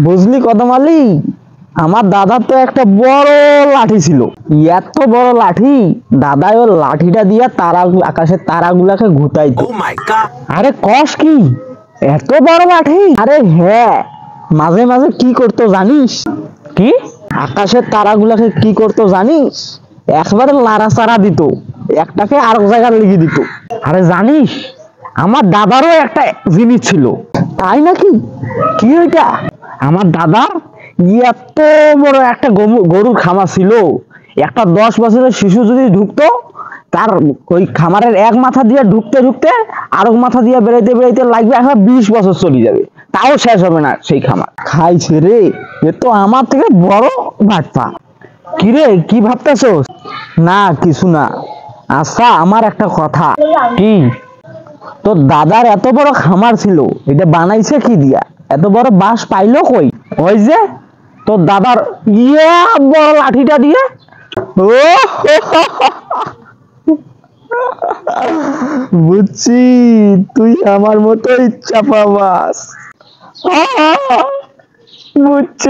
বুঝলি কদম আলী, আমার দাদার তো একটা বড় লাঠি ছিল। এত বড় লাঠি, দাদাই ওই লাঠিটা দিয়ে আকাশের তারাগুলাকে ঘুতাইতো। আরে কস কি, এত বড় লাঠি? আরে হ্যাঁ, মাঝে মাঝে কি করতো জানিস? কি? আকাশের তারাগুলাকে কি করতো জানিস? একবারে লাড়াচাড়া দিত, একটাকে আর জায়গায় লিখে দিত। আরে জানিস, আমার দাদারও একটা জিনিস ছিল। তাই নাকি? কি ওইটা? আমার দাদার এত বড় একটা গরুর খামার ছিল। একটা 10 বছরের শিশু যদি ঢুকতো, তার ওই খামারের এক মাথা দিয়ে ঢুকতে ঢুকতে আরেক মাথা দিয়ে বেরোইতে বেরোইতে লাগবে এখন 20 বছর চলে যাবে, তাও শেষ হবে না সেই খামার। খাইছে রে, এ তো আমার থেকে বড় বাটপা। কি রে, কি ভাবতেছস? না কিছু না। আচ্ছা, আমার একটা কথা। কি? তোর দাদার এত বড় খামার ছিল, এটা বানাইছে কি দিয়া? এত বড় বাঁশ পাইলো কই? ওই যে তোর দাদার বড় লাঠিটা দিয়ে। ও বুঝছি, তুই আমার মতোই চাপাবাস। বুঝছ?